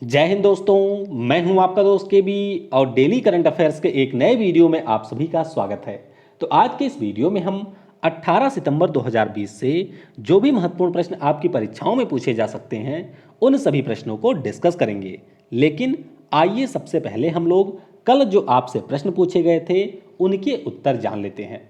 जय हिंद दोस्तों, मैं हूं आपका दोस्त के बी और डेली करंट अफेयर्स के एक नए वीडियो में आप सभी का स्वागत है। तो आज के इस वीडियो में हम 18 सितंबर 2020 से जो भी महत्वपूर्ण प्रश्न आपकी परीक्षाओं में पूछे जा सकते हैं उन सभी प्रश्नों को डिस्कस करेंगे। लेकिन आइए सबसे पहले हम लोग कल जो आपसे प्रश्न पूछे गए थे उनके उत्तर जान लेते हैं।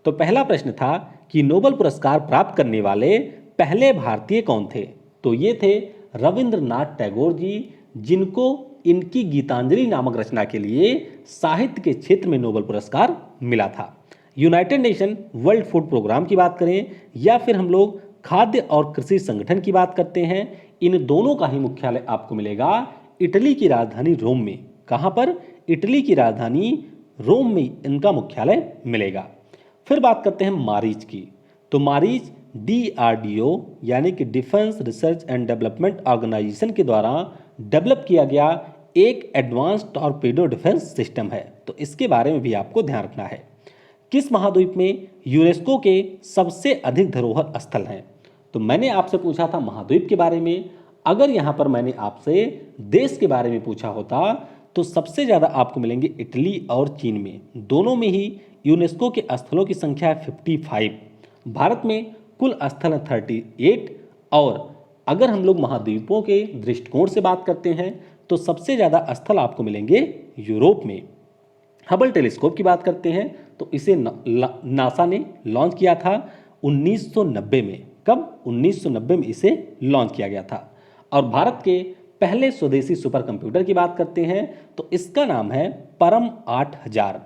तो पहला प्रश्न था कि नोबेल पुरस्कार प्राप्त करने वाले पहले भारतीय कौन थे। तो ये थे रविंद्रनाथ टैगोर जी, जिनको इनकी गीतांजलि नामक रचना के लिए साहित्य के क्षेत्र में नोबेल पुरस्कार मिला था। United Nation World Food Programme की बात करें या फिर हम लोग खाद्य और कृषि संगठन की बात करते हैं, इन दोनों का ही मुख्यालय आपको मिलेगा इटली की राजधानी रोम में। कहाँ पर? इटली की राजधानी रोम में इनका मुख्यालय मिलेगा। फिर बात करते हैं मारीच की। तो मारीच DRDO यानी कि defence research and development organisation के द्वारा डेवलप किया गया एक एडवांस टॉर्पेडो डिफेंस सिस्टम है। तो इसके बारे में भी आपको ध्यान रखना है। किस महाद्वीप में यूनेस्को के सबसे अधिक धरोहर स्थल हैं? तो मैंने आपसे पूछा था महाद्वीप के बारे में। अगर यहाँ पर मैंने आपसे देश के बारे में पूछा होता तो सबसे ज़्यादा आपको मिलेंगे इटली और चीन में। दोनों में ही यूनेस्को के स्थलों की संख्या है 55। भारत में कुल स्थल है 38। और अगर हम लोग महाद्वीपों के दृष्टिकोण से बात करते हैं तो सबसे ज़्यादा स्थल आपको मिलेंगे यूरोप में। हबल टेलीस्कोप की बात करते हैं तो इसे नासा ने लॉन्च किया था 1990 में। कब? 1990 में इसे लॉन्च किया गया था। और भारत के पहले स्वदेशी सुपर कंप्यूटर की बात करते हैं तो इसका नाम है परम 8000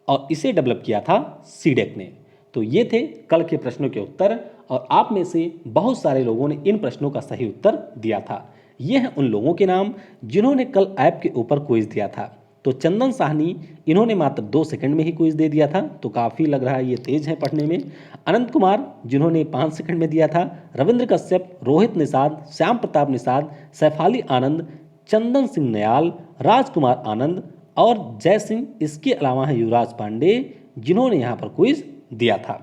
और इसे डेवलप किया था सीडेक ने। तो ये थे कल के प्रश्नों के उत्तर और आप में से बहुत सारे लोगों ने इन प्रश्नों का सही उत्तर दिया था। ये हैं उन लोगों के नाम जिन्होंने कल ऐप के ऊपर क्विज दिया था। तो चंदन साहनी, इन्होंने मात्र 2 सेकंड में ही क्विज दे दिया था, तो काफ़ी लग रहा है ये तेज है पढ़ने में। अनंत कुमार, जिन्होंने 5 सेकंड में दिया था। रविंद्र कश्यप, रोहित निषाद, श्याम प्रताप निषाद, सैफाली आनंद, चंदन सिंह नयाल, राजकुमार आनंद और जय सिंह। इसके अलावा है युवराज पांडे, जिन्होंने यहाँ पर क्विज दिया था।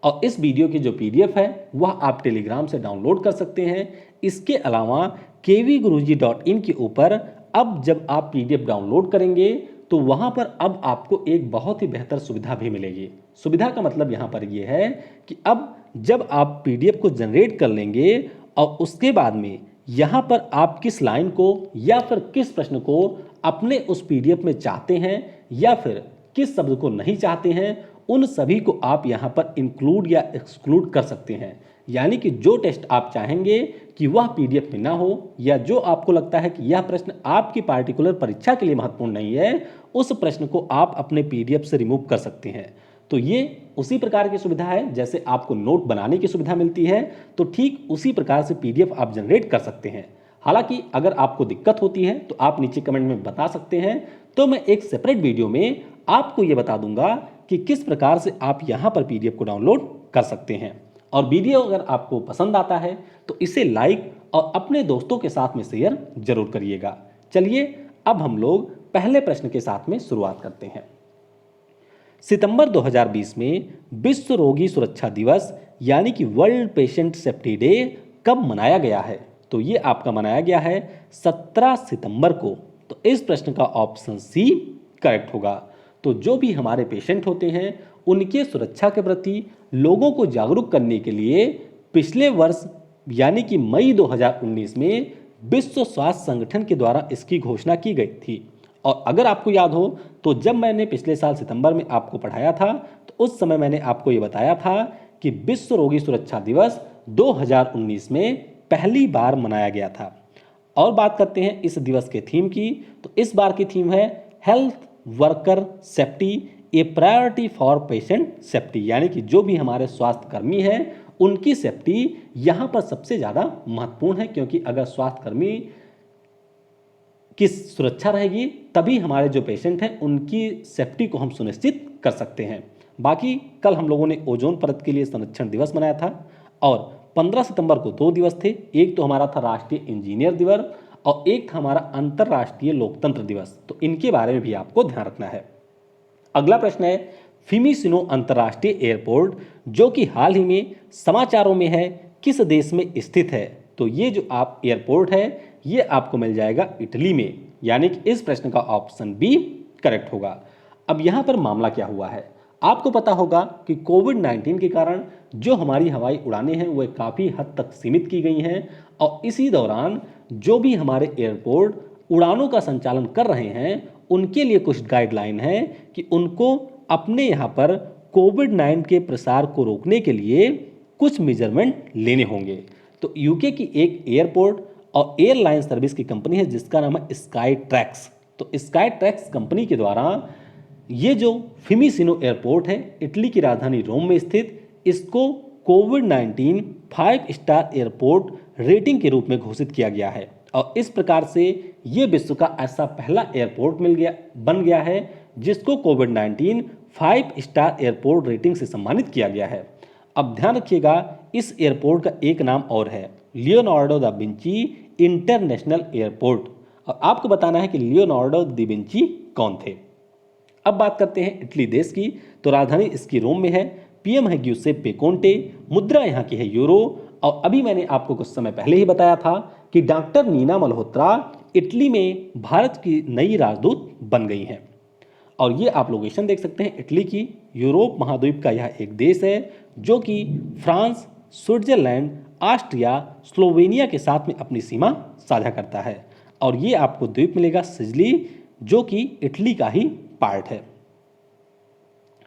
और इस वीडियो की जो PDF है वह आप टेलीग्राम से डाउनलोड कर सकते हैं। इसके अलावा kvguruji.in के ऊपर अब जब आप PDF डाउनलोड करेंगे तो वहां पर अब आपको एक बहुत ही बेहतर सुविधा भी मिलेगी। सुविधा का मतलब यहां पर यह है कि अब जब आप PDF को जनरेट कर लेंगे और उसके बाद में यहां पर आप किस लाइन को या फिर किस प्रश्न को अपने उस PDF में चाहते हैं या फिर किस शब्द को नहीं चाहते हैं, उन सभी को आप यहाँ पर इंक्लूड या एक्सक्लूड कर सकते हैं। यानी कि जो टेस्ट आप चाहेंगे कि वह PDF में ना हो या जो आपको लगता है कि यह प्रश्न आपकी पार्टिकुलर परीक्षा के लिए महत्वपूर्ण नहीं है, उस प्रश्न को आप अपने PDF से रिमूव कर सकते हैं। तो ये उसी प्रकार की सुविधा है जैसे आपको नोट बनाने की सुविधा मिलती है, तो ठीक उसी प्रकार से PDF आप जनरेट कर सकते हैं। हालांकि अगर आपको दिक्कत होती है तो आप नीचे कमेंट में बता सकते हैं, तो मैं एक सेपरेट वीडियो में आपको ये बता दूंगा कि किस प्रकार से आप यहाँ पर PDF को डाउनलोड कर सकते हैं। और वीडियो अगर आपको पसंद आता है तो इसे लाइक और अपने दोस्तों के साथ में शेयर जरूर करिएगा। चलिए अब हम लोग पहले प्रश्न के साथ में शुरुआत करते हैं। सितंबर 2020 में विश्व रोगी सुरक्षा दिवस यानी कि वर्ल्ड पेशेंट सेफ्टी डे कब मनाया गया है? तो ये आपका मनाया गया है 17 सितंबर को। तो इस प्रश्न का ऑप्शन सी करेक्ट होगा। तो जो भी हमारे पेशेंट होते हैं उनके सुरक्षा के प्रति लोगों को जागरूक करने के लिए पिछले वर्ष यानी कि मई 2019 में विश्व स्वास्थ्य संगठन के द्वारा इसकी घोषणा की गई थी। और अगर आपको याद हो तो जब मैंने पिछले साल सितंबर में आपको पढ़ाया था तो उस समय मैंने आपको ये बताया था कि विश्व रोगी सुरक्षा दिवस 2019 में पहली बार मनाया गया था। और बात करते हैं इस दिवस के थीम की। तो इस बार की थीम है health worker safety A priority for patient safety, यानी कि जो भी हमारे स्वास्थ्य कर्मी हैं उनकी सेफ्टी यहाँ पर सबसे ज़्यादा महत्वपूर्ण है, क्योंकि अगर स्वास्थ्य कर्मी की सुरक्षा रहेगी तभी हमारे जो पेशेंट हैं उनकी सेफ्टी को हम सुनिश्चित कर सकते हैं। बाकी कल हम लोगों ने ओजोन परत के लिए संरक्षण दिवस मनाया था और 15 सितंबर को 2 दिवस थे। एक तो हमारा था राष्ट्रीय इंजीनियर दिवस और एक था हमारा अंतर्राष्ट्रीय लोकतंत्र दिवस। तो इनके बारे में भी आपको ध्यान रखना है। अगला प्रश्न है फिमिसिनो अंतर्राष्ट्रीय एयरपोर्ट जो कि हाल ही में समाचारों में है किस देश में स्थित है? तो ये जो आप एयरपोर्ट है ये आपको मिल जाएगा इटली में, यानी कि इस प्रश्न का ऑप्शन बी करेक्ट होगा। अब यहाँ पर मामला क्या हुआ है, आपको पता होगा कि कोविड-19 के कारण जो हमारी हवाई उड़ानें हैं वह काफ़ी हद तक सीमित की गई हैं, और इसी दौरान जो भी हमारे एयरपोर्ट उड़ानों का संचालन कर रहे हैं उनके लिए कुछ गाइडलाइन है कि उनको अपने यहाँ पर कोविड-19 के प्रसार को रोकने के लिए कुछ मेजरमेंट लेने होंगे। तो यूके की एक एयरपोर्ट और एयरलाइन सर्विस की कंपनी है जिसका नाम है स्काई ट्रैक्स। तो स्काई ट्रैक्स कंपनी के द्वारा ये जो फिमिसिनो एयरपोर्ट है इटली की राजधानी रोम में स्थित, इसको कोविड-19 5 स्टार एयरपोर्ट रेटिंग के रूप में घोषित किया गया है, और इस प्रकार से ये विश्व का ऐसा पहला एयरपोर्ट बन गया है जिसको कोविड-19 5 स्टार एयरपोर्ट रेटिंग से सम्मानित किया गया है। अब ध्यान रखिएगा, इस एयरपोर्ट का एक नाम और है, Leonardo da Vinci international airport, और आपको बताना है कि लियोनार्डो दा विंची कौन थे। अब बात करते हैं इटली देश की, तो राजधानी इसकी रोम में है, पीएम है ग्यूसेप्पे कोंटे, मुद्रा यहाँ की है यूरो, और अभी मैंने आपको कुछ समय पहले ही बताया था कि डॉक्टर नीना मल्होत्रा इटली में भारत की नई राजदूत बन गई हैं। और ये आप लोकेशन देख सकते हैं इटली की, यूरोप महाद्वीप का यह एक देश है जो कि फ्रांस, स्विट्जरलैंड, ऑस्ट्रिया, स्लोवेनिया के साथ में अपनी सीमा साझा करता है, और ये आपको द्वीप मिलेगा सिसिली जो कि इटली का ही पार्ट है।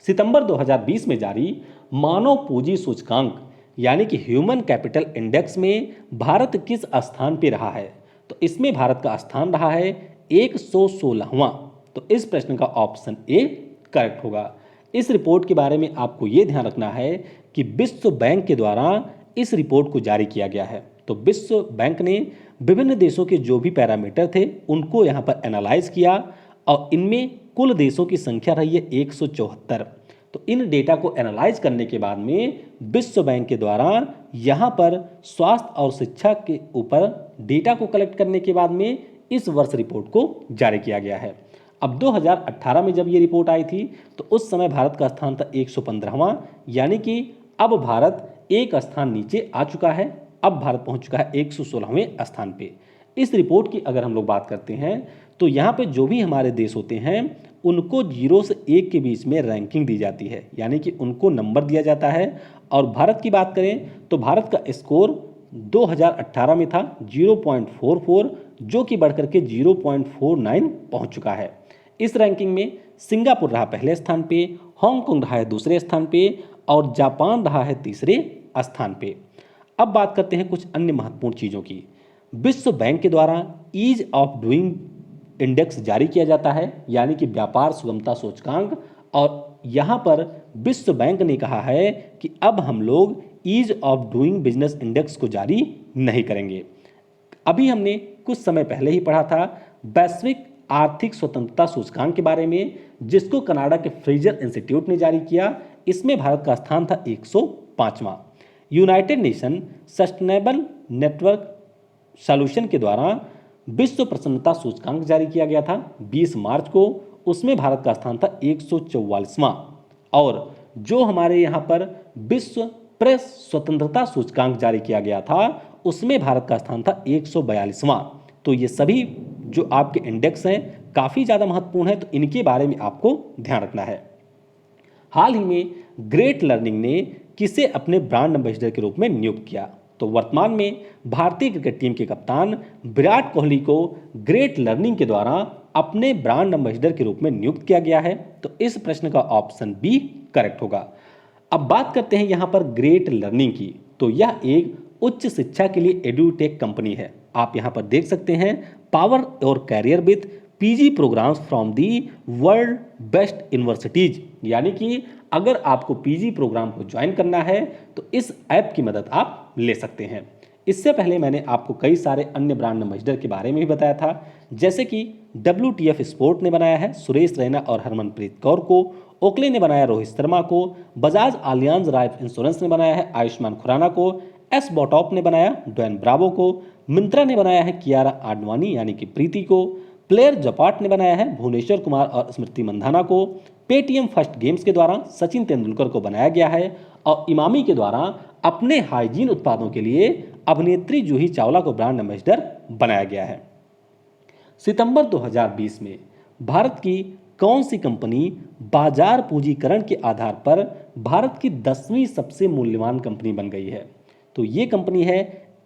सितंबर 2020 में जारी मानव पूंजी सूचकांक यानी कि ह्यूमन कैपिटल इंडेक्स में भारत किस स्थान पे रहा है, तो इसमें भारत का स्थान रहा है 116वां। तो इस प्रश्न का ऑप्शन ए करेक्ट होगा। इस रिपोर्ट के बारे में आपको ये ध्यान रखना है कि विश्व बैंक के द्वारा इस रिपोर्ट को जारी किया गया है। तो विश्व बैंक ने विभिन्न देशों के जो भी पैरामीटर थे उनको यहाँ पर एनालाइज किया, और इनमें कुल देशों की संख्या रही है 174। तो इन डेटा को एनालाइज करने के बाद में विश्व बैंक के द्वारा यहाँ पर स्वास्थ्य और शिक्षा के ऊपर डेटा को कलेक्ट करने के बाद में इस वर्ष रिपोर्ट को जारी किया गया है। अब 2018 में जब ये रिपोर्ट आई थी तो उस समय भारत का स्थान था 115वां, यानी कि अब भारत एक स्थान नीचे आ चुका है, अब भारत पहुंच चुका है 116वें स्थान पे। इस रिपोर्ट की अगर हम लोग बात करते हैं तो यहाँ पे जो भी हमारे देश होते हैं उनको 0 से 1 के बीच में रैंकिंग दी जाती है, यानी कि उनको नंबर दिया जाता है। और भारत की बात करें तो भारत का स्कोर 2018 में था 0.44, जो कि बढ़कर के 0.49 पहुंच चुका है। इस रैंकिंग में सिंगापुर रहा पहले स्थान पे, हांगकांग रहा है दूसरे स्थान पे, और जापान रहा है तीसरे स्थान पे। अब बात करते हैं कुछ अन्य महत्वपूर्ण चीज़ों की। विश्व बैंक के द्वारा ईज ऑफ डूइंग इंडेक्स जारी किया जाता है, यानी कि व्यापार सुगमता सूचकांक, और यहाँ पर विश्व बैंक ने कहा है कि अब हम लोग ease of doing business index को जारी नहीं करेंगे। अभी हमने कुछ समय पहले ही पढ़ा था वैश्विक आर्थिक स्वतंत्रता सूचकांक के बारे में, जिसको कनाडा के फ्रेजर इंस्टीट्यूट ने जारी किया। इसमें भारत का स्थान था 105वां। United nation sustainable network solution के द्वारा विश्व प्रसन्नता सूचकांक जारी किया गया था 20 मार्च को, उसमें भारत का स्थान था 144वां। और जो हमारे यहाँ पर विश्व प्रेस स्वतंत्रता सूचकांक जारी किया गया था उसमें भारत का स्थान था 142वां। तो ये सभी जो आपके इंडेक्स हैं काफ़ी ज़्यादा महत्वपूर्ण है, तो इनके बारे में आपको ध्यान रखना है। हाल ही में ग्रेट लर्निंग ने किसे अपने ब्रांड एम्बेसडर के रूप में नियुक्त किया, तो वर्तमान में भारतीय क्रिकेट टीम के कप्तान विराट कोहली को ग्रेट लर्निंग के द्वारा अपने ब्रांड एम्बेसडर के रूप में नियुक्त किया गया है। तो इस प्रश्न का ऑप्शन बी करेक्ट होगा। अब बात करते हैं यहाँ पर ग्रेट लर्निंग की, तो यह एक उच्च शिक्षा के लिए एडुटेक कंपनी है। आप यहाँ पर देख सकते हैं पावर और career with PG programmes from the world best universities, यानी कि अगर आपको पीजी प्रोग्राम को ज्वाइन करना है तो इस ऐप की मदद आप ले सकते हैं। इससे पहले मैंने आपको कई सारे अन्य ब्रांड एम्बेसडर के बारे में भी बताया था, जैसे कि WTF स्पोर्ट ने बनाया है सुरेश रैना और हरमनप्रीत कौर को, ओकले ने बनाया रोहित शर्मा को, बजाज आलियांज लाइफ इंश्योरेंस ने बनाया है आयुष्मान खुराना को, एस बॉटॉप ने बनाया ड्वेन ब्रावो को, मिंत्रा ने बनाया है कियारा आडवाणी यानी कि प्रीति को, प्लेयर जपाट ने बनाया है भुवनेश्वर कुमार और स्मृति मंधाना को, पेटीएम फर्स्ट गेम्स के द्वारा सचिन तेंदुलकर को बनाया गया है, और इमामी के द्वारा अपने हाइजीन उत्पादों के लिए अभिनेत्री जूही चावला को ब्रांड एम्बेसडर बनाया गया है। सितंबर 2020 में भारत की कौन सी कंपनी बाजार पूंजीकरण के आधार पर भारत की 10वीं सबसे मूल्यवान कंपनी बन गई है? तो ये कंपनी है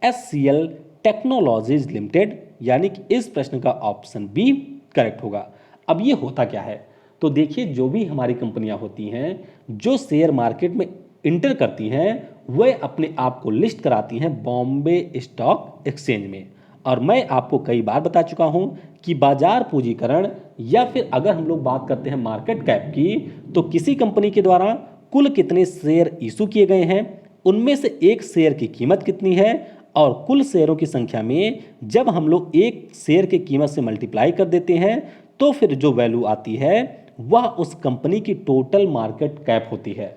HCL टेक्नोलॉजीज लिमिटेड, यानी कि इस प्रश्न का ऑप्शन बी करेक्ट होगा। अब ये होता क्या है? तो देखिए, जो भी हमारी कंपनियां होती हैं जो शेयर मार्केट में इंटर करती हैं, वह अपने आप को लिस्ट कराती हैं बॉम्बे स्टॉक एक्सचेंज में। और मैं आपको कई बार बता चुका हूं कि बाजार पूंजीकरण या फिर अगर हम लोग बात करते हैं मार्केट कैप की, तो किसी कंपनी के द्वारा कुल कितने शेयर इशू किए गए हैं, उनमें से एक शेयर की कीमत कितनी है, और कुल शेयरों की संख्या में जब हम लोग एक शेयर की कीमत से मल्टीप्लाई कर देते हैं तो फिर जो वैल्यू आती है वह उस कंपनी की टोटल मार्केट कैप होती है।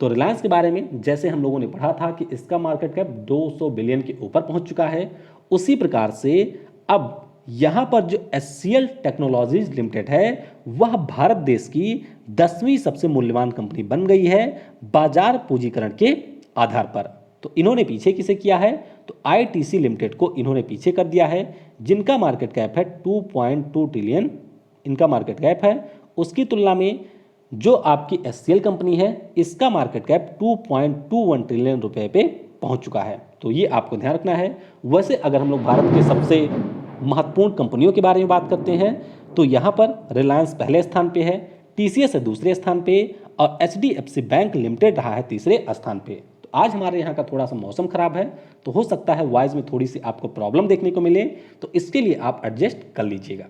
तो रिलायंस के बारे में जैसे हम लोगों ने पढ़ा था कि इसका मार्केट कैप 200 बिलियन के ऊपर पहुंच चुका है, उसी प्रकार से अब यहां पर जो HCL टेक्नोलॉजीज लिमिटेड है वह भारत देश की 10वीं सबसे मूल्यवान कंपनी बन गई है बाजार पूंजीकरण के आधार पर। तो इन्होंने पीछे किसे किया है? तो ITC लिमिटेड को इन्होंने पीछे कर दिया है, जिनका मार्केट कैप है 2.2 ट्रिलियन इनका मार्केट कैप है। उसकी तुलना में जो आपकी HCL कंपनी है इसका मार्केट कैप 2.21 ट्रिलियन रुपए पे पहुंच चुका है। तो ये आपको ध्यान रखना है। वैसे अगर हम लोग भारत के सबसे महत्वपूर्ण कंपनियों के बारे में बात करते हैं तो यहाँ पर रिलायंस पहले स्थान पे है, TCS है दूसरे स्थान पे, और HDFC बैंक लिमिटेड रहा है तीसरे स्थान पे। तो आज हमारे यहाँ का थोड़ा सा मौसम खराब है, तो हो सकता है वॉइस में थोड़ी सी आपको प्रॉब्लम देखने को मिले, तो इसके लिए आप एडजस्ट कर लीजिएगा।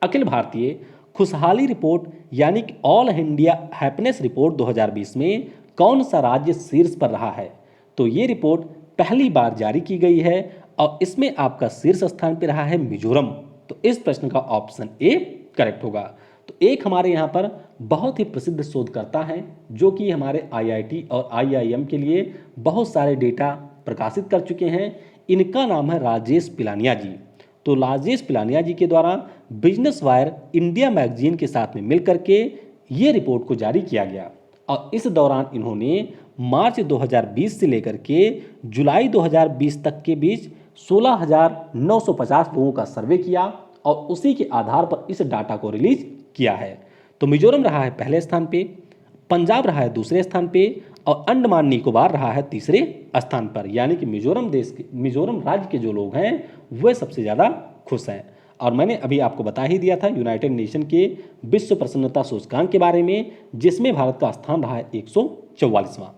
अखिल भारतीय खुशहाली रिपोर्ट यानी कि ऑल इंडिया हैप्पीनेस रिपोर्ट 2020 में कौन सा राज्य शीर्ष पर रहा है? तो ये रिपोर्ट पहली बार जारी की गई है और इसमें आपका शीर्ष स्थान पर रहा है मिजोरम। तो इस प्रश्न का ऑप्शन ए करेक्ट होगा। तो एक हमारे यहाँ पर बहुत ही प्रसिद्ध शोधकर्ता हैं जो कि हमारे IIT और IIM के लिए बहुत सारे डेटा प्रकाशित कर चुके हैं। इनका नाम है राजेश पिलानिया जी। तो राजेश पिलानिया जी के द्वारा बिजनेस वायर इंडिया मैगजीन के साथ में मिलकर के ये रिपोर्ट को जारी किया गया और इस दौरान इन्होंने मार्च 2020 से लेकर के जुलाई 2020 तक के बीच 16,950 लोगों का सर्वे किया और उसी के आधार पर इस डाटा को रिलीज किया है। तो मिजोरम रहा है पहले स्थान पे, पंजाब रहा है दूसरे स्थान पे और अंडमान निकोबार रहा है तीसरे स्थान पर। यानी कि मिजोरम राज्य के जो लोग हैं वे सबसे ज़्यादा खुश हैं। और मैंने अभी आपको बता ही दिया था यूनाइटेड नेशन के विश्व प्रसन्नता सूचकांक के बारे में, जिसमें भारत का स्थान रहा है 144वां।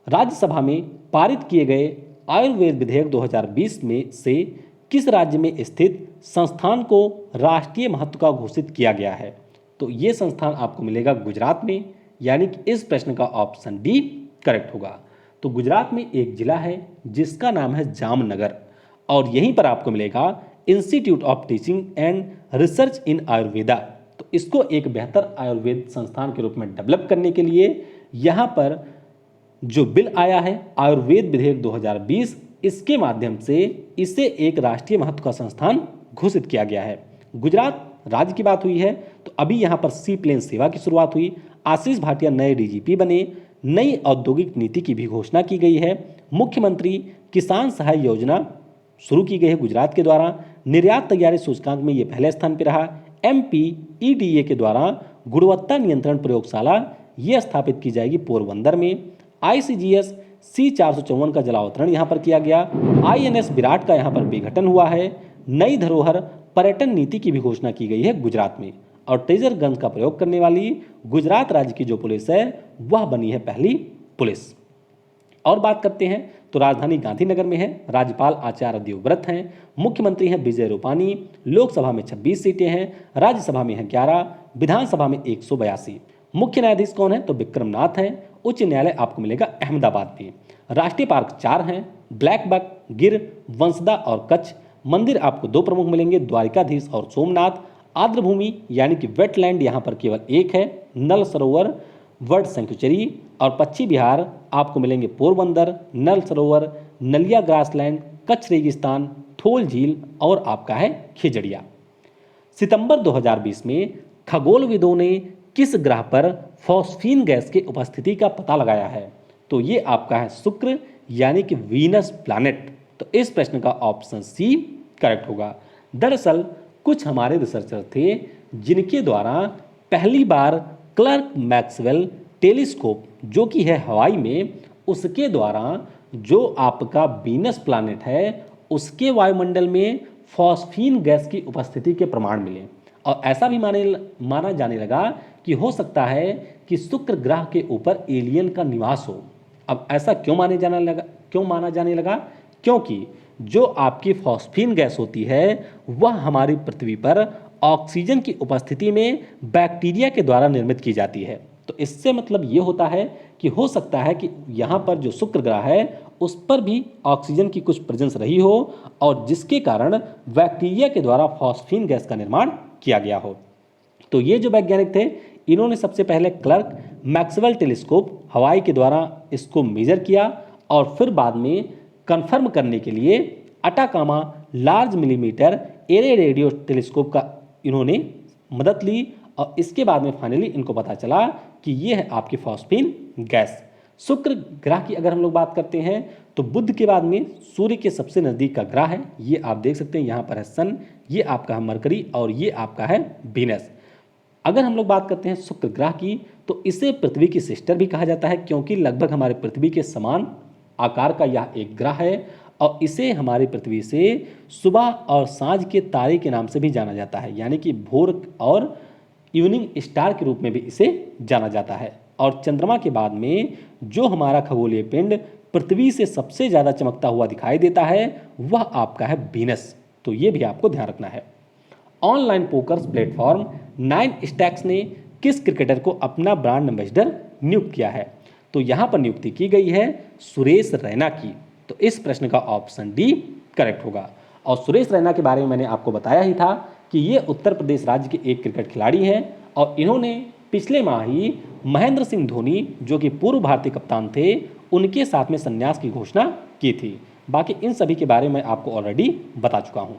राज्यसभा में पारित किए गए आयुर्वेद विधेयक 2020 में से किस राज्य में स्थित संस्थान को राष्ट्रीय महत्व का घोषित किया गया है? तो ये संस्थान आपको मिलेगा गुजरात में, यानी कि इस प्रश्न का ऑप्शन डी करेक्ट होगा। तो गुजरात में एक जिला है जिसका नाम है जामनगर और यहीं पर आपको मिलेगा institute of teaching and research इन आयुर्वेदा। तो इसको एक बेहतर आयुर्वेद संस्थान के रूप में डेवलप करने के लिए यहाँ पर जो बिल आया है आयुर्वेद विधेयक 2020, इसके माध्यम से इसे एक राष्ट्रीय महत्व का संस्थान घोषित किया गया है। गुजरात राज्य की बात हुई है तो अभी यहाँ पर सी प्लेन सेवा की शुरुआत हुई, आशीष भाटिया नए DGP बने, नई औद्योगिक नीति की भी घोषणा की गई है, मुख्यमंत्री किसान सहाय योजना शुरू की गई है गुजरात के द्वारा, निर्यात तैयारी सूचकांक में ये पहले स्थान पर रहा, MPEDA के द्वारा गुणवत्ता नियंत्रण प्रयोगशाला ये स्थापित की जाएगी पोरबंदर में, ICGS C454 का जलावतरण यहाँ पर किया गया, INS विराट का यहाँ पर विघटन हुआ है, नई धरोहर पर्यटन नीति की भी घोषणा की गई है गुजरात में, और ट्रेजर गन का प्रयोग करने वाली गुजरात राज्य की जो पुलिस है वह बनी है पहली पुलिस। और बात करते हैं तो राजधानी गांधीनगर में है, राज्यपाल आचार्य देवव्रत हैं, मुख्यमंत्री हैं विजय रूपानी, लोकसभा में 26 सीटें हैं, राज्यसभा में हैं 11, विधानसभा में 182। मुख्य न्यायाधीश कौन है? तो विक्रमनाथ हैं। उच्च न्यायालय आपको मिलेगा अहमदाबाद में। राष्ट्रीय पार्क 4 हैं, ब्लैक बक, गिर, वंसदा और कच्छ। मंदिर आपको 2 प्रमुख मिलेंगे, द्वारिकाधीश और सोमनाथ। आर्द्र भूमि यानी कि वेटलैंड यहाँ पर केवल एक है, नल सरोवर वर्ल्ड सेंचुरी। और पश्चिमी बिहार आपको मिलेंगे पोरबंदर, नल सरोवर, नलिया ग्रासलैंड, कच्छ रेगिस्तान, थोल झील और आपका है खिजड़िया। सितंबर 2020 में खगोलविदों ने किस ग्रह पर फॉस्फीन गैस की उपस्थिति का पता लगाया है? तो ये आपका है शुक्र यानी कि वीनस प्लैनेट। तो इस प्रश्न का ऑप्शन सी करेक्ट होगा। दरअसल कुछ हमारे रिसर्चर थे जिनके द्वारा पहली बार क्लर्क मैक्सवेल टेलीस्कोप जो कि है हवाई में, उसके द्वारा जो आपका वीनस प्लैनेट है उसके वायुमंडल में फॉस्फीन गैस की उपस्थिति के प्रमाण मिले और ऐसा भी माना जाने लगा कि हो सकता है कि शुक्र ग्रह के ऊपर एलियन का निवास हो। अब ऐसा क्यों माना जाने लगा? क्योंकि जो आपकी फॉस्फीन गैस होती है वह हमारी पृथ्वी पर ऑक्सीजन की उपस्थिति में बैक्टीरिया के द्वारा निर्मित की जाती है। तो इससे मतलब ये होता है कि हो सकता है कि यहाँ पर जो शुक्र ग्रह है उस पर भी ऑक्सीजन की कुछ प्रेजेंस रही हो और जिसके कारण बैक्टीरिया के द्वारा फॉस्फीन गैस का निर्माण किया गया हो। तो ये जो वैज्ञानिक थे इन्होंने सबसे पहले क्लर्क मैक्सवेल टेलीस्कोप हवाई के द्वारा इसको मेजर किया और फिर बाद में कंफर्म करने के लिए Atacama large millimetre array radio telescope का इन्होंने मदद ली और इसके बाद में फाइनली इनको पता चला कि ये है आपकी फॉस्फीन गैस। शुक्र ग्रह की अगर हम लोग बात करते हैं तो बुध के बाद में सूर्य के सबसे नज़दीक का ग्रह है। ये आप देख सकते हैं यहाँ पर है सन, ये आपका है मरकरी और ये आपका है वीनस। अगर हम लोग बात करते हैं शुक्र ग्रह की तो इसे पृथ्वी की सिस्टर भी कहा जाता है क्योंकि लगभग हमारे पृथ्वी के समान आकार का यह एक ग्रह है और इसे हमारी पृथ्वी से सुबह और सांझ के तारे के नाम से भी जाना जाता है, यानी कि भोर और इवनिंग स्टार के रूप में भी इसे जाना जाता है। और चंद्रमा के बाद में जो हमारा खगोलीय पिंड पृथ्वी से सबसे ज़्यादा चमकता हुआ दिखाई देता है वह आपका है वीनस। तो ये भी आपको ध्यान रखना है। ऑनलाइन पोकर्स प्लेटफॉर्म 9 स्टैक्स ने किस क्रिकेटर को अपना ब्रांड एम्बेसडर नियुक्त किया है? तो यहाँ पर नियुक्ति की गई है सुरेश रैना की। तो इस प्रश्न का ऑप्शन डी करेक्ट होगा। और सुरेश रैना के बारे में मैंने आपको बताया ही था कि ये उत्तर प्रदेश राज्य के एक क्रिकेट खिलाड़ी हैं और इन्होंने पिछले माह ही महेंद्र सिंह धोनी जो कि पूर्व भारतीय कप्तान थे उनके साथ में संन्यास की घोषणा की थी। बाकी इन सभी के बारे में आपको ऑलरेडी बता चुका हूँ।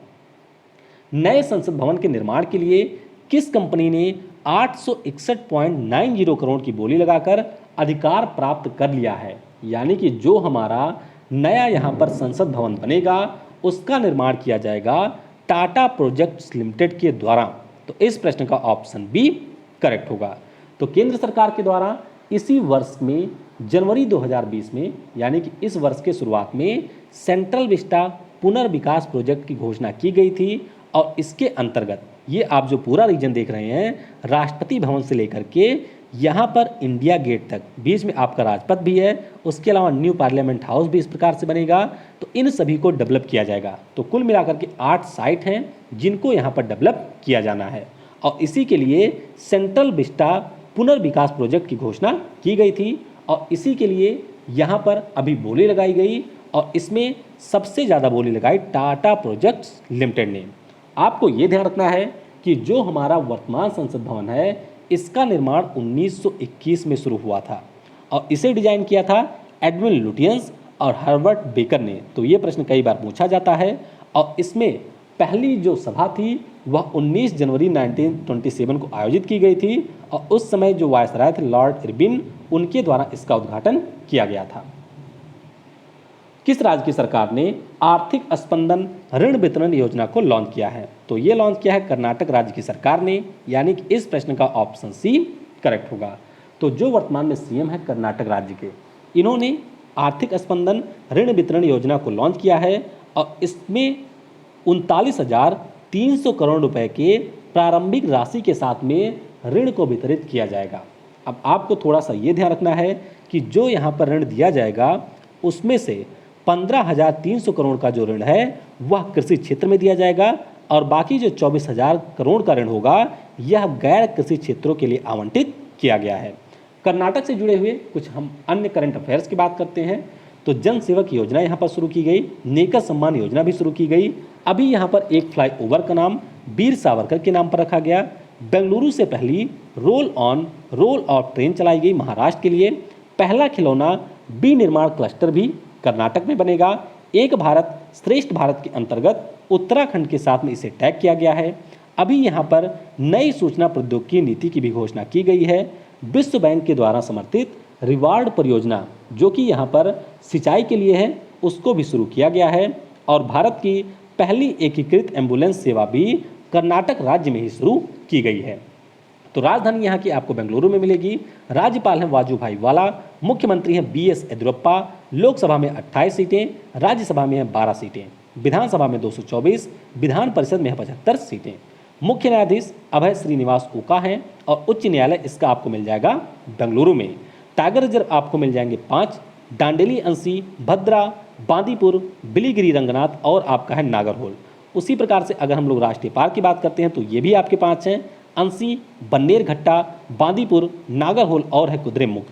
नए संसद भवन के निर्माण के लिए किस कंपनी ने 861.90 करोड़ की बोली लगाकर अधिकार प्राप्त कर लिया है? यानी कि जो हमारा नया यहाँ पर संसद भवन बनेगा उसका निर्माण किया जाएगा टाटा प्रोजेक्ट्स लिमिटेड के द्वारा। तो इस प्रश्न का ऑप्शन बी करेक्ट होगा। तो केंद्र सरकार के द्वारा इसी वर्ष में जनवरी 2020 में यानी कि इस वर्ष के शुरुआत में सेंट्रल विस्टा पुनर्विकास प्रोजेक्ट की घोषणा की गई थी और इसके अंतर्गत ये आप जो पूरा रीजन देख रहे हैं राष्ट्रपति भवन से लेकर के यहाँ पर इंडिया गेट तक, बीच में आपका राजपथ भी है, उसके अलावा न्यू पार्लियामेंट हाउस भी इस प्रकार से बनेगा। तो इन सभी को डेवलप किया जाएगा। तो कुल मिलाकर के 8 साइट हैं जिनको यहाँ पर डेवलप किया जाना है और इसी के लिए सेंट्रल विस्टा पुनर्विकास प्रोजेक्ट की घोषणा की गई थी और इसी के लिए यहाँ पर अभी बोली लगाई गई और इसमें सबसे ज़्यादा बोली लगाई टाटा प्रोजेक्ट्स लिमिटेड ने। आपको ये ध्यान रखना है कि जो हमारा वर्तमान संसद भवन है इसका निर्माण 1921 में शुरू हुआ था और इसे डिजाइन किया था एडविन लुटियंस और हर्बर्ट बेकर ने। तो ये प्रश्न कई बार पूछा जाता है और इसमें पहली जो सभा थी वह 19 जनवरी 1927 को आयोजित की गई थी और उस समय जो वायसराय थे लॉर्ड इरविन उनके द्वारा इसका उद्घाटन किया गया था। किस राज्य की सरकार ने आर्थिक स्पंदन ऋण वितरण योजना को लॉन्च किया है? तो ये लॉन्च किया है कर्नाटक राज्य की सरकार ने, यानी कि इस प्रश्न का ऑप्शन सी करेक्ट होगा। तो जो वर्तमान में सीएम है कर्नाटक राज्य के, इन्होंने आर्थिक स्पंदन ऋण वितरण योजना को लॉन्च किया है और इसमें 39,300 करोड़ रुपए के प्रारंभिक राशि के साथ में ऋण को वितरित किया जाएगा। अब आपको थोड़ा सा ये ध्यान रखना है कि जो यहाँ पर ऋण दिया जाएगा उसमें से 15,300 करोड़ का जो ऋण है वह कृषि क्षेत्र में दिया जाएगा और बाकी जो 24,000 करोड़ का ऋण होगा यह गैर कृषि क्षेत्रों के लिए आवंटित किया गया है। कर्नाटक से जुड़े हुए कुछ हम अन्य करंट अफेयर्स की बात करते हैं। तो जन सेवक योजना यहाँ पर शुरू की गई, नेकर सम्मान योजना भी शुरू की गई। अभी यहाँ पर एक फ्लाईओवर का नाम वीर सावरकर के नाम पर रखा गया। बेंगलुरु से पहली roll on roll of train चलाई गई महाराष्ट्र के लिए। पहला खिलौना विनिर्माण क्लस्टर भी कर्नाटक में बनेगा। एक भारत श्रेष्ठ भारत के अंतर्गत उत्तराखंड के साथ में इसे टैग किया गया है। अभी यहाँ पर नई सूचना प्रौद्योगिकी नीति की भी घोषणा की गई है। विश्व बैंक के द्वारा समर्थित रिवार्ड परियोजना जो कि यहाँ पर सिंचाई के लिए है उसको भी शुरू किया गया है और भारत की पहली एकीकृत एम्बुलेंस सेवा भी कर्नाटक राज्य में ही शुरू की गई है। तो राजधानी यहाँ की आपको बेंगलुरु में मिलेगी। राज्यपाल हैं वाजूभाई वाला, मुख्यमंत्री हैं BS येदियुरप्पा, लोकसभा में 28 सीटें, राज्यसभा में हैं 12 सीटें, विधानसभा में 224, विधान परिषद में है 75 सीटें। मुख्य न्यायाधीश अभय श्रीनिवास ओका हैं और उच्च न्यायालय इसका आपको मिल जाएगा बेंगलुरु में। टाइगर रिजर्व आपको मिल जाएंगे 5, दांडेली अंशी, भद्रा, बांदीपुर, बिलीगिरी रंगनाथ और आपका है नागरहोल। उसी प्रकार से अगर हम लोग राष्ट्रीय पार्क की बात करते हैं तो ये भी आपके 5 हैं, अंशी, बन्नेरघट्टा, बांदीपुर, नागरहोल और है कुद्रेमुख।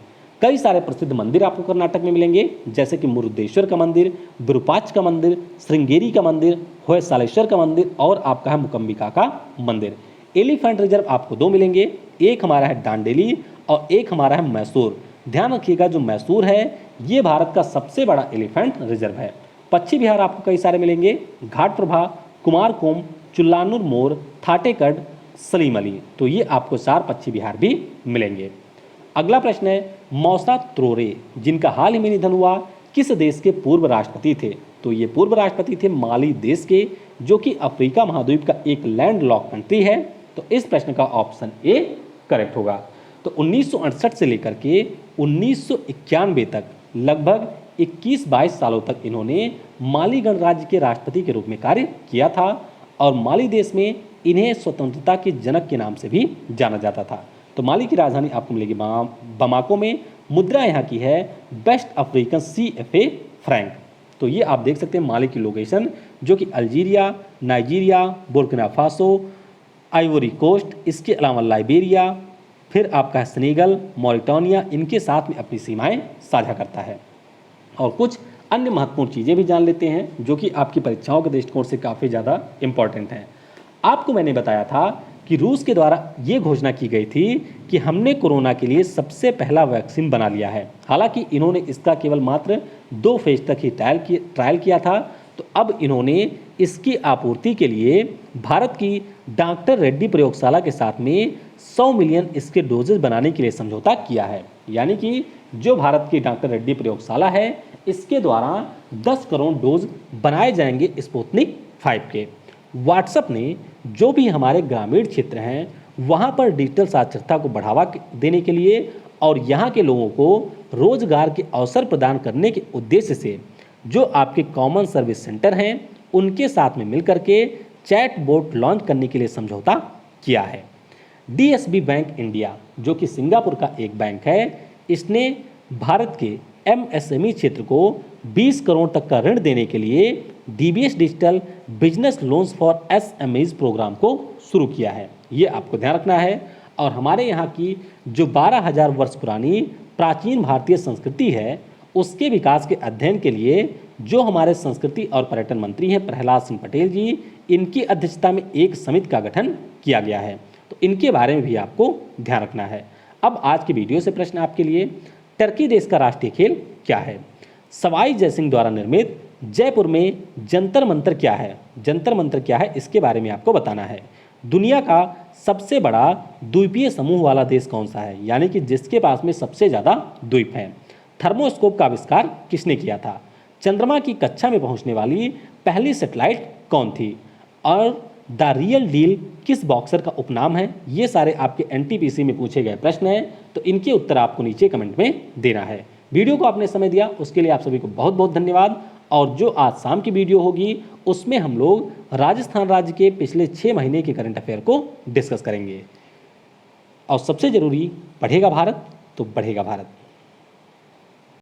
कई सारे प्रसिद्ध मंदिर आपको कर्नाटक में मिलेंगे जैसे कि मुरुदेश्वर का मंदिर, विरूपाक्ष का मंदिर, श्रृंगेरी का मंदिर, होयसालेश्वर का मंदिर और आपका है मुकम्बिका का मंदिर। एलिफेंट रिजर्व आपको 2 मिलेंगे, एक हमारा है दांडेली और एक हमारा है मैसूर। ध्यान रखिएगा जो मैसूर है ये भारत का सबसे बड़ा एलिफेंट रिजर्व है। पश्चिम बिहार आपको कई सारे मिलेंगे, घाट प्रभा, कुमारकोम, चुल्लानुर मोर, थाटेकड, सलीम अली। तो ये आपको 4 पश्चिम बिहार भी मिलेंगे। अगला प्रश्न है मौसा त्रोरे जिनका हाल ही में निधन हुआ किस देश के पूर्व राष्ट्रपति थे? तो ये पूर्व राष्ट्रपति थे माली देश के जो कि अफ्रीका महाद्वीप का एक लैंड लॉक कंट्री है। तो इस प्रश्न का ऑप्शन ए करेक्ट होगा। तो 1968 से लेकर के 1991 तक लगभग 21-22 सालों तक इन्होंने माली गणराज्य के राष्ट्रपति के रूप में कार्य किया था और माली देश में इन्हें स्वतंत्रता के जनक के नाम से भी जाना जाता था। तो माली की राजधानी आपको मिलेगी बमाको में। मुद्रा यहाँ की है वेस्ट अफ्रीकन CFA फ्रैंक। तो ये आप देख सकते हैं माली की लोकेशन जो कि Algeria, Nigeria, Burkina Faso, Ivory Coast, इसके अलावा लाइबेरिया, फिर आपका सेनेगल, मॉरिटानिया इनके साथ में अपनी सीमाएं साझा करता है। और कुछ अन्य महत्वपूर्ण चीज़ें भी जान लेते हैं जो कि आपकी परीक्षाओं के दृष्टिकोण से काफ़ी ज़्यादा इम्पॉर्टेंट हैं। आपको मैंने बताया था कि रूस के द्वारा ये घोषणा की गई थी कि हमने कोरोना के लिए सबसे पहला वैक्सीन बना लिया है। हालांकि इन्होंने इसका केवल मात्र 2 फेज तक ही ट्रायल किया था। तो अब इन्होंने इसकी आपूर्ति के लिए भारत की डॉक्टर रेड्डी प्रयोगशाला के साथ में 100 मिलियन इसके डोजेज बनाने के लिए समझौता किया है। यानी कि जो भारत की डॉक्टर रेड्डी प्रयोगशाला है इसके द्वारा 10 करोड़ डोज बनाए जाएंगे स्पुतनिक 5 के। व्हाट्सएप ने जो भी हमारे ग्रामीण क्षेत्र हैं वहाँ पर डिजिटल साक्षरता को बढ़ावा देने के लिए और यहाँ के लोगों को रोजगार के अवसर प्रदान करने के उद्देश्य से जो आपके कॉमन सर्विस सेंटर हैं उनके साथ में मिलकर के चैट बोट लॉन्च करने के लिए समझौता किया है। DSB बैंक इंडिया जो कि सिंगापुर का एक बैंक है, इसने भारत के MSME क्षेत्र को 20 करोड़ तक का ऋण देने के लिए DBS digital business loans for SMEs programme को शुरू किया है। ये आपको ध्यान रखना है। और हमारे यहाँ की जो 12,000 वर्ष पुरानी प्राचीन भारतीय संस्कृति है उसके विकास के अध्ययन के लिए जो हमारे संस्कृति और पर्यटन मंत्री हैं प्रहलाद सिंह पटेल जी, इनकी अध्यक्षता में एक समिति का गठन किया गया है। तो इनके बारे में भी आपको ध्यान रखना है। अब आज की वीडियो से प्रश्न आपके लिए, टर्की देश का राष्ट्रीय खेल क्या है? सवाई जयसिंह द्वारा निर्मित जयपुर में जंतर मंतर क्या है? जंतर मंतर क्या है इसके बारे में आपको बताना है। दुनिया का सबसे बड़ा द्वीपीय समूह वाला देश कौन सा है? यानी कि जिसके पास में सबसे ज़्यादा द्वीप हैं। थर्मोस्कोप का आविष्कार किसने किया था? चंद्रमा की कक्षा में पहुंचने वाली पहली सैटेलाइट कौन थी? और द रियल डील किस बॉक्सर का उपनाम है? ये सारे आपके NTPC में पूछे गए प्रश्न हैं, तो इनके उत्तर आपको नीचे कमेंट में देना है। वीडियो को आपने समय दिया उसके लिए आप सभी को बहुत बहुत धन्यवाद। और जो आज शाम की वीडियो होगी उसमें हम लोग राजस्थान राज्य के पिछले 6 महीने के करंट अफेयर को डिस्कस करेंगे। और सबसे ज़रूरी, पढ़ेगा भारत तो बढ़ेगा भारत।